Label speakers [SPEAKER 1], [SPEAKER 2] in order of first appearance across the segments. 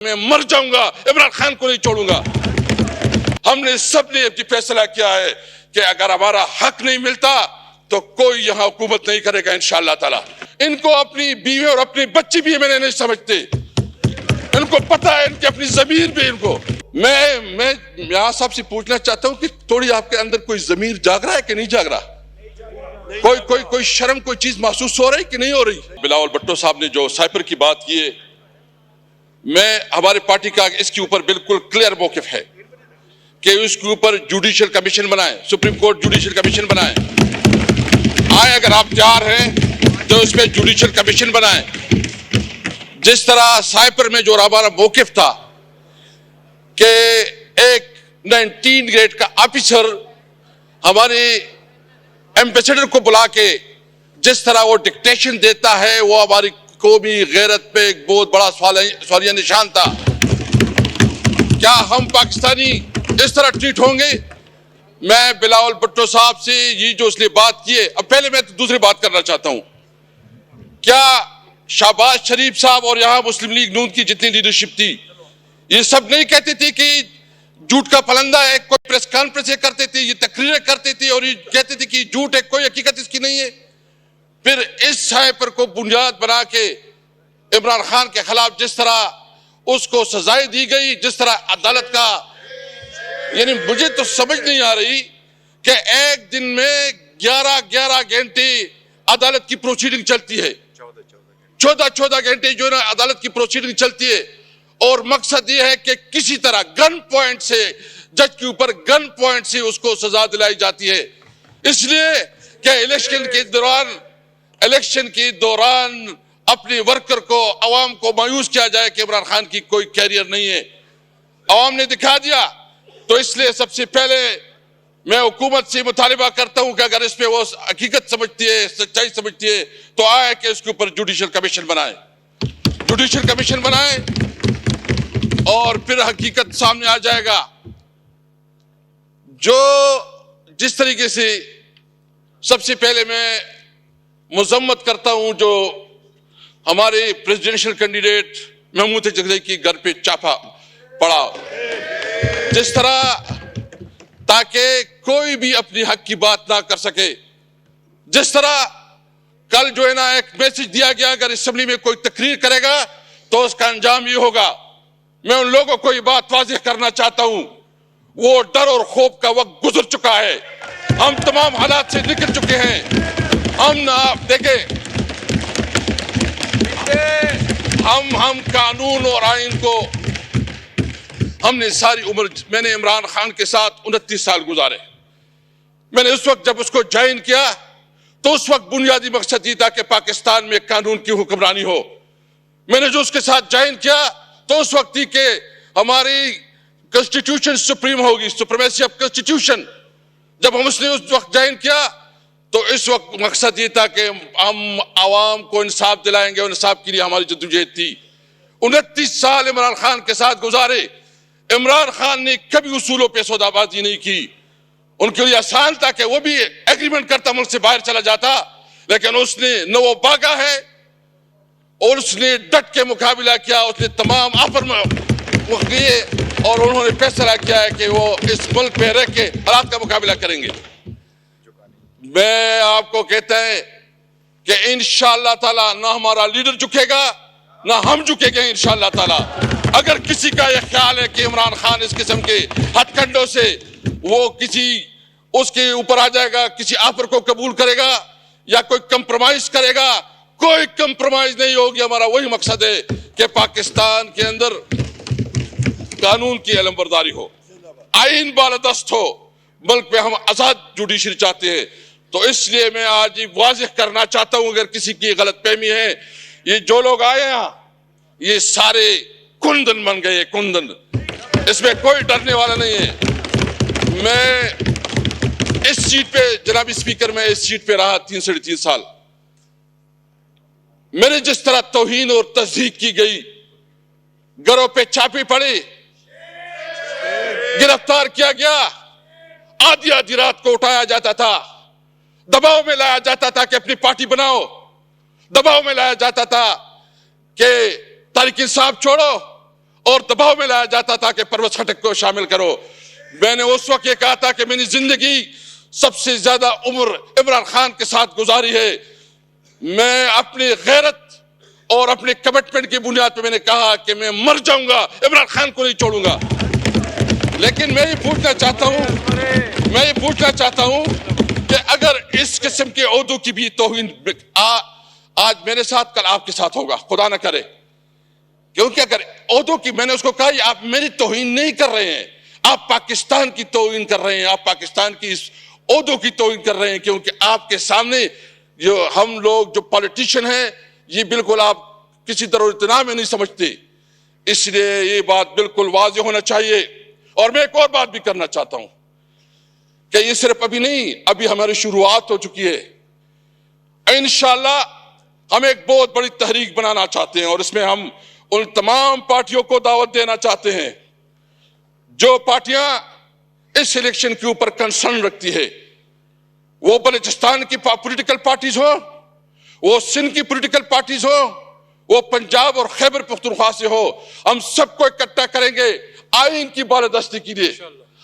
[SPEAKER 1] میں مر جاؤں گا، عمران خان کو نہیں چھوڑوں گا۔ ہم نے سب نے یہ فیصلہ کیا ہے کہ اگر ہمارا حق نہیں ملتا تو کوئی یہاں حکومت نہیں کرے گا انشاءاللہ تعالی۔ ان کو اپنی بیوی اور اپنی بچی بھی میں نہیں سمجھتے، ان کو پتا ہے ان کی اپنی ضمیر بھی ان کو۔ میں یہاں صاحب سے پوچھنا چاہتا ہوں کہ تھوڑی آپ کے اندر کوئی ضمیر جاگ رہا ہے کہ نہیں جاگ رہا؟ کوئی شرم کوئی چیز محسوس ہو رہی کہ نہیں ہو رہی؟ بلاول بھٹو صاحب نے جو سائپر کی بات کی ہے، میں ہماری پارٹی کا اس کے اوپر بالکل کلیئر موقف ہے کہ اس کے اوپر جوڈیشل کمیشن بنائیں، سپریم کورٹ جوڈیشل کمیشن بنائیں۔ آئے اگر آپ تیار ہیں تو اس میں جوڈیشل کمیشن بنائیں۔ جس طرح سائپر میں جو ہمارا موقف تھا کہ ایک 19 گریڈ کا آفیسر ہمارے ایمبیسڈر کو بلا کے جس طرح وہ ڈکٹیشن دیتا ہے، وہ ہماری قومی غیرت پہ ایک بہت بڑا سوالیہ نشان تھا۔ کیا ہم پاکستانی اس طرح ٹریٹ ہوں گے؟ میں بلاول بھٹو صاحب سے یہ جو اس نے بات کی ہے، اب پہلے میں دوسری بات کرنا چاہتا ہوں۔ کیا شہباز شریف صاحب اور یہاں مسلم لیگ نون کی جتنی لیڈرشپ تھی، یہ سب نہیں کہتی تھی کہ جھوٹ کا پلندہ ہے؟ کوئی پریس کانفرنس کرتے تھے، یہ تقریریں کرتے تھے اور یہ کہتے تھے کہ جھوٹ ہے، کوئی حقیقت اس کی نہیں ہے۔ پھر اس سائپر کو بنیاد بنا کے عمران خان کے خلاف جس طرح اس کو سزائیں دی گئی، جس طرح عدالت کا، یعنی مجھے تو سمجھ نہیں آ رہی کہ ایک دن میں 11 گھنٹے عدالت کی پروسیڈنگ چلتی ہے، 14 گھنٹے جو ہے نا عدالت کی پروسیڈنگ چلتی ہے، اور مقصد یہ ہے کہ کسی طرح گن پوائنٹ سے جج کے اوپر گن پوائنٹ سے اس کو سزا دلائی جاتی ہے، اس لیے کہ الیکشن کے دوران اپنے ورکر کو، عوام کو مایوس کیا جائے کہ عمران خان کی کوئی کیریئر نہیں ہے۔ عوام نے دکھا دیا، تو اس لیے سب سے پہلے میں حکومت سے مطالبہ کرتا ہوں کہ اگر اس پہ وہ حقیقت سمجھتی ہے، سچائی سمجھتی ہے، تو آئے کہ اس کے اوپر جوڈیشل کمیشن بنائے، جوڈیشل کمیشن بنائے، اور پھر حقیقت سامنے آ جائے گا۔ جس طریقے سے سب سے پہلے میں مذمت کرتا ہوں جو ہمارے پریزیڈنشل کینڈیڈیٹ محمود جگدئی کی گھر پہ چھاپا پڑا، جس طرح تاکہ کوئی بھی اپنی حق کی بات نہ کر سکے، جس طرح کل جو ہے نا ایک میسج دیا گیا اگر اسمبلی میں کوئی تقریر کرے گا تو اس کا انجام یہ ہوگا۔ میں ان لوگوں کو یہ بات واضح کرنا چاہتا ہوں، وہ ڈر اور خوف کا وقت گزر چکا ہے، ہم تمام حالات سے نکل چکے ہیں۔ ہم دیکھیں، ہم قانون اور آئین کو ہم نے ساری عمر، میں نے عمران خان کے ساتھ 29 سال گزارے۔ میں نے اس وقت جب اس کو جوائن کیا تو اس وقت بنیادی مقصد یہ تھا کہ پاکستان میں قانون کی حکمرانی ہو۔ میں نے جو اس کے ساتھ جوائن کیا تو اس وقت تھی کہ ہماری کنسٹیٹیوشن سپریم ہوگی، سپریمیسی آف کنسٹیٹیوشن۔ جب ہم اس نے اس وقت جوائن کیا تو اس وقت مقصد یہ تھا کہ ہم عوام کو انصاف دلائیں گے، اور انصاف کے لیے ہماری جدوجہد تھی۔ 29 سال عمران خان کے ساتھ گزارے۔ عمران خان نے کبھی اصولوں پہ سودا بازی نہیں کی۔ ان کے لیے آسان تھا کہ وہ بھی ایگریمنٹ کرتا ملک سے باہر چلا جاتا، لیکن اس نے نہ وہ بھاگا ہے اور اس نے ڈٹ کے مقابلہ کیا، اس نے تمام آفر کیے اور انہوں نے فیصلہ کیا ہے کہ وہ اس ملک پہ رہ کے حالات کا مقابلہ کریں گے۔ میں آپ کو کہتا ہے کہ انشاءاللہ تعالی نہ ہمارا لیڈر جھکے گا نہ ہم جھکے گے انشاءاللہ تعالی۔ اگر کسی کا یہ خیال ہے کہ عمران خان اس قسم کے ہتھ کنڈوں سے وہ اس کے اوپر آ جائے گا، کسی آفر کو قبول کرے گا یا کوئی کمپرومائز کرے گا، کوئی کمپرومائز نہیں ہوگی۔ ہمارا وہی مقصد ہے کہ پاکستان کے اندر قانون کی علم برداری ہو، آئین بالادست ہو، ملک میں ہم آزاد جوڈیشری چاہتے ہیں۔ تو اس لیے میں آج یہ واضح کرنا چاہتا ہوں، اگر کسی کی غلط فہمی ہے، یہ جو لوگ آئے ہیں یہ سارے کندن بن گئے، کندن، اس میں کوئی ڈرنے والا نہیں ہے۔ میں اس سیٹ پہ، جناب اسپیکر، میں اس سیٹ پہ رہا 3 سال۔ میرے جس طرح توہین اور تضحیک کی گئی، گھروں پہ چھاپے پڑے، گرفتار کیا گیا، آدھی رات کو اٹھایا جاتا تھا، دباؤ میں لایا جاتا تھا کہ اپنی پارٹی بناؤ، دباؤ میں لایا جاتا تھا کہ تحریک انصاف چھوڑو، اور دباؤ میں لایا جاتا تھا کہ پرویز خٹک کو شامل کرو. میں نے اس وقت یہ کہا تھا کہ میں نے زندگی سب سے زیادہ عمر عمران خان کے ساتھ گزاری ہے. میں اپنی غیرت اور اپنے کمٹمنٹ کی بنیاد پہ میں نے کہا کہ میں مر جاؤں گا, عمران خان کو نہیں چھوڑوں گا. لیکن میں یہ پوچھنا چاہتا ہوں کہ اگر اس قسم کے عہدوں کی بھی توہین آج میرے ساتھ کل آپ کے ساتھ ہوگا, خدا نہ کرے, کیونکہ اگر عہدوں کی, میں نے اس کو کہا یہ آپ میری توہین نہیں کر رہے ہیں, آپ پاکستان کی توہین کر رہے ہیں, آپ پاکستان کی اس عہدوں کی توہین کر رہے ہیں, کیونکہ آپ کے سامنے جو ہم لوگ جو پالیٹیشین ہیں یہ بالکل آپ کسی طرح اتنا میں نہیں سمجھتے. اس لیے یہ بات بالکل واضح ہونا چاہیے. اور میں ایک اور بات بھی کرنا چاہتا ہوں کہ یہ صرف ابھی نہیں, ابھی ہماری شروعات ہو چکی ہے. انشاءاللہ ہم ایک بہت بڑی تحریک بنانا چاہتے ہیں, اور اس میں ہم ان تمام پارٹیوں کو دعوت دینا چاہتے ہیں جو پارٹیاں اس الیکشن کے اوپر کنسرن رکھتی ہے. وہ بلوچستان کی پولیٹیکل پارٹیز ہو, وہ سندھ کی پولیٹیکل پارٹیز ہو, وہ پنجاب اور خیبر پختونخوا سے ہو, ہم سب کو اکٹھا کریں گے آئین کی بالادستی کے لیے,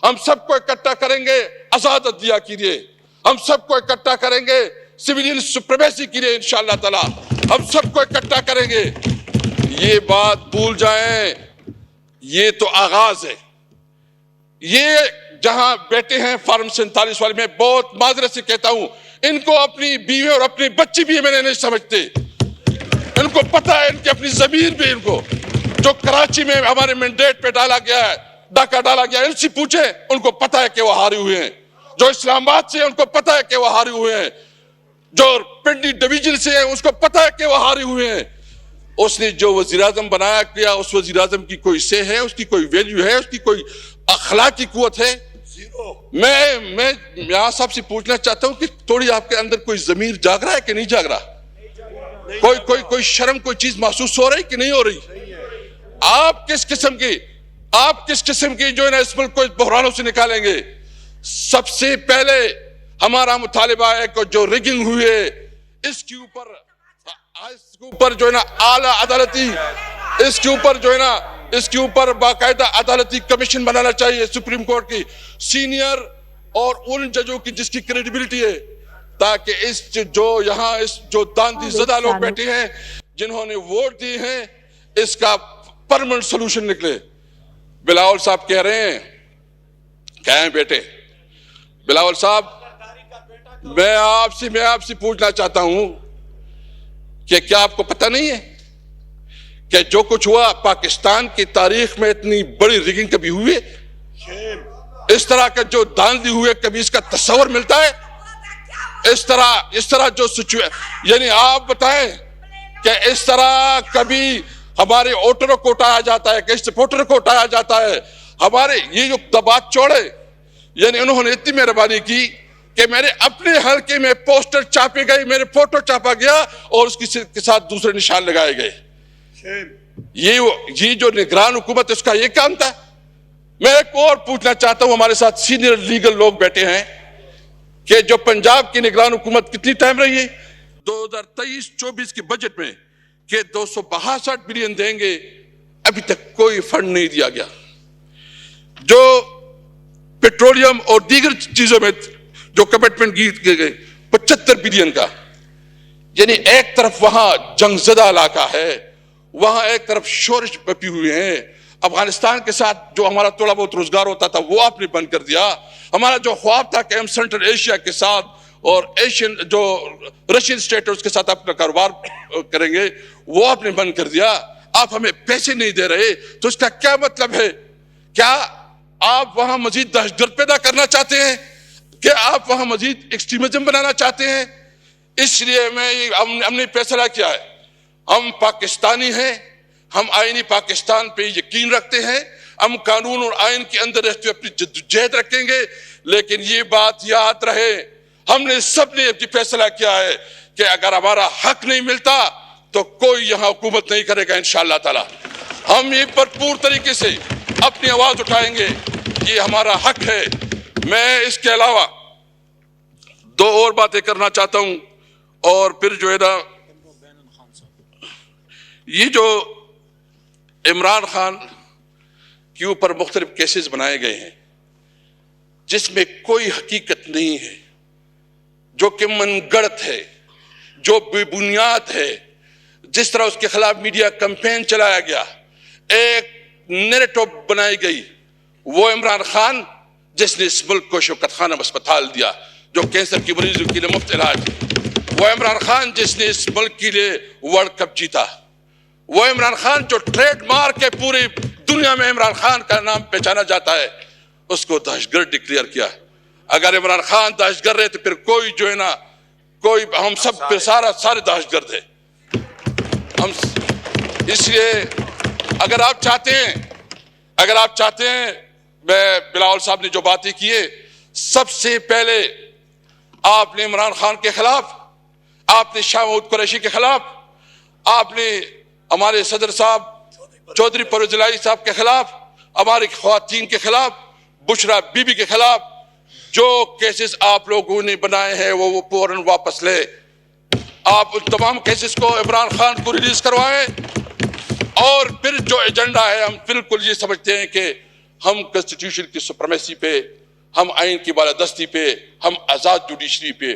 [SPEAKER 1] ہم سب کو اکٹھا کریں گے آزاد عدلیہ کے لیے, ہم سب کو اکٹھا کریں گے سویلین سپریمیسی کے لیے انشاءاللہ تعالی, ہم سب کو اکٹھا کریں گے. یہ بات بھول جائیں, یہ تو آغاز ہے. یہ جہاں بیٹے ہیں فارم 47 والے, میں بہت معذرت سے کہتا ہوں, ان کو اپنی بیوی اور اپنی بچی بھی میں نہیں سمجھتے. ان کو پتا ہے, ان کی اپنی ضمیر بھی, ان کو جو کراچی میں ہمارے مینڈیٹ پہ ڈالا گیا ہے, ڈاکہ ڈالا گیا ہے, ان سے پوچھیں, ان کو پتا ہے کہ وہ ہارے ہوئے ہیں. جو اسلام آباد سے ہیں ان کو پتا ہے کہ وہ ہارے ہوئے ہیں. جو پنڈی ڈویژن سے ہیں اس کو پتا ہے کہ وہ ہارے ہوئے ہیں. اس نے جو وزیراعظم بنایا کیا, اس وزیراعظم کی کوئی سے ہے, اس کی کوئی ویلیو ہے, اس کی کوئی اخلاقی قوت ہے؟ میں یہاں صاحب سے پوچھنا چاہتا ہوں کہ تھوڑی آپ کے اندر کوئی ضمیر جاگ رہا ہے کہ نہیں جاگ رہا؟ کوئی شرم, کوئی چیز محسوس ہو رہی کہ نہیں ہو رہی؟ آپ کس قسم کی جو ہے نا اس ملک کو اس بحرانوں سے نکالیں گے؟ سب سے پہلے ہمارا مطالبہ ہے کہ جو ریگنگ ہوئی ہے اس کے اوپر جو ہے نا اعلیٰ عدالتی, اس کے اوپر باقاعدہ عدالتی کمیشن بنانا چاہیے سپریم کورٹ کی, سینئر اور ان ججوں کی جس کی کریڈیبلٹی ہے, تاکہ اس جو داندھی زدہ لوگ بیٹھے ہیں جنہوں نے ووٹ دی ہیں اس کا پرمنٹ سلوشن نکلے. بلاول صاحب کہہ رہے ہیں, کہیں بیٹے بلاول صاحب, میں آپ سے پوچھنا چاہتا ہوں کہ کیا آپ کو پتہ نہیں ہے کہ جو کچھ ہوا پاکستان کی تاریخ میں اتنی بڑی ریگنگ کبھی ہوئی ہے؟ اس طرح کا جو داندھی ہوئے کبھی اس کا تصور ملتا ہے؟ اس طرح جو یعنی آپ بتائیں کہ اس طرح کبھی ہمارے ووٹروں کو اٹھایا جاتا ہے, کہ سپورٹر کو اٹھایا جاتا ہے؟ ہمارے یہ جو دبات چوڑے, یعنی انہوں نے اتنی مہربانی کی کہ میرے اپنے حلقے میں پوسٹر چھاپے گئے, میرے فوٹو چھاپا گیا اور اس کے ساتھ دوسرے نشان لگائے گئے. یہ جو نگران حکومت اس کا یہ کام تھا. میں ایک اور پوچھنا چاہتا ہوں, ہمارے ساتھ سینئر لیگل لوگ بیٹھے ہیں, کہ جو پنجاب کی نگران حکومت کتنی ٹائم رہی ہے 2023-24 کے بجٹ میں کہ 262 بلین دیں گے, ابھی تک کوئی فنڈ نہیں دیا گیا. جو پیٹرولیم اور دیگر چیزوں میں جو کمٹمنٹ کیے گئے 75 بلین کا, یعنی ایک طرف وہاں جنگ زدہ علاقہ ہے, وہاں ایک طرف شورش بپی ہوئے ہیں. افغانستان کے ساتھ جو ہمارا تھوڑا بہت روزگار ہوتا تھا وہ آپ نے بند کر دیا. ہمارا جو خواب تھا کہ ہم سینٹرل ایشیا کے ساتھ اور ایشین جو رشین اسٹیٹس کے ساتھ اپنا کاروبار کریں گے وہ آپ نے بند کر دیا. آپ ہمیں پیسے نہیں دے رہے, تو اس کا کیا مطلب ہے؟ کیا آپ وہاں مزید دہشت گرد پیدا کرنا چاہتے ہیں؟ کہ آپ وہاں مزید ایکسٹریمزم بنانا چاہتے ہیں؟ اس لیے ہم نے فیصلہ کیا ہے, ہم پاکستانی ہیں, ہم آئینی پاکستان پہ یقین رکھتے ہیں, ہم قانون اور آئین کے اندر رہتے ہوئے اپنی جدوجہد رکھیں گے. لیکن یہ بات یاد رہے, ہم نے سب نے یہ فیصلہ کیا ہے کہ اگر ہمارا حق نہیں ملتا تو کوئی یہاں حکومت نہیں کرے گا انشاءاللہ تعالی. ہم یہ بھرپور طریقے سے اپنی آواز اٹھائیں گے, یہ ہمارا حق ہے. میں اس کے علاوہ دو اور باتیں کرنا چاہتا ہوں, اور پھر جو ہے نا یہ جو عمران خان کے اوپر مختلف کیسز بنائے گئے ہیں جس میں کوئی حقیقت نہیں ہے، جو کہ من گڑت ہے، جو بے بنیاد ہے. جس طرح اس کے خلاف میڈیا کمپین چلایا گیا، ایک نیریٹو بنائی گئی، وہ عمران خان جس نے اس ملک کو شوکت خانم اسپتال دیا جو کینسر کی مریضوں کے لیے مفت علاج، وہ عمران خان جس نے اس ملک کے لیے ورلڈ کپ جیتا، وہ عمران خان جو ٹریڈ مارک ہے پوری دنیا میں عمران خان کا نام پہچانا جاتا ہے، اس کو دہشت گرد ڈکلیئر کیا. اگر عمران خان دہشت گرد ہے تو پھر کوئی جو ہے نا، کوئی ہم سب پہ سارے دہشت گرد ہے. ہم اس لیے اگر آپ چاہتے ہیں میں بلاول صاحب نے جو باتیں کی ہے، سب سے پہلے آپ نے عمران خان کے خلاف، آپ نے شاہ محمود قریشی کے خلاف، آپ نے ہمارے صدر صاحب چودھری پرویز الہی صاحب کے خلاف، ہماری خواتین کے خلاف، بشرا بی بی کے خلاف جو کیسز آپ لوگوں نے بنائے ہیں وہ فوراً واپس لے. آپ ان تمام کیسز کو عمران خان کو ریلیز کروائیں. اور پھر جو ایجنڈا ہے، ہم بالکل یہ سمجھتے ہیں کہ ہم کنسٹیٹیوشن کی سپریمیسی پہ، ہم آئین کی بالادستی پہ، ہم آزاد جوڈیشری پہ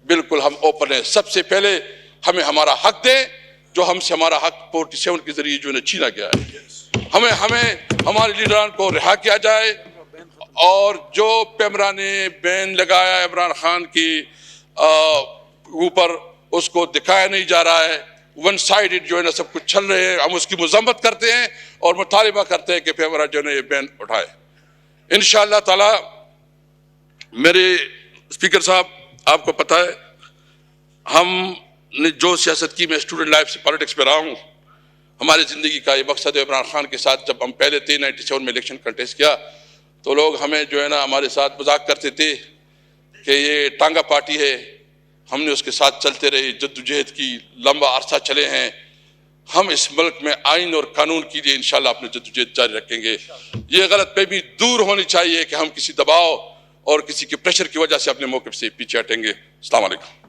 [SPEAKER 1] بالکل ہم اوپن ہیں. سب سے پہلے ہمیں ہمارا حق دیں جو ہم سے ہمارا حق 47 کے ذریعے جو ہے چھینا گیا ہے. ہمیں ہمارے لیڈران کو رہا کیا جائے، اور جو پیمرا نے بین لگایا عمران خان کی اوپر اس کو دکھایا نہیں جا رہا ہے. ون سائیڈڈ جو ہے نا سب کچھ چل رہے ہیں. ہم اس کی مذمت کرتے ہیں اور مطالبہ کرتے ہیں کہ پیمرا جو ہے یہ بین اٹھائے. انشاءاللہ تعالی میرے اسپیکر صاحب، آپ کو پتہ ہے ہم نے جو سیاست کی، میں اسٹوڈنٹ لائف سے پالیٹکس پہ رہا ہوں. ہماری زندگی کا یہ مقصد ہے. عمران خان کے ساتھ جب ہم پہلے تھے 97 میں الیکشن کنٹیسٹ کیا تو لوگ ہمیں جو ہے نا ہمارے ساتھ مذاق کرتے تھے کہ یہ ٹانگا پارٹی ہے. ہم نے اس کے ساتھ چلتے رہے، جدوجہد کی، لمبا عرصہ چلے ہیں. ہم اس ملک میں آئین اور قانون کے لیے انشاءاللہ اپنے جدوجہد جاری رکھیں گے. یہ غلط فہمی دور ہونی چاہیے کہ ہم کسی دباؤ اور کسی کے پریشر کی وجہ سے اپنے موقف سے پیچھے ہٹیں گے. السلام علیکم.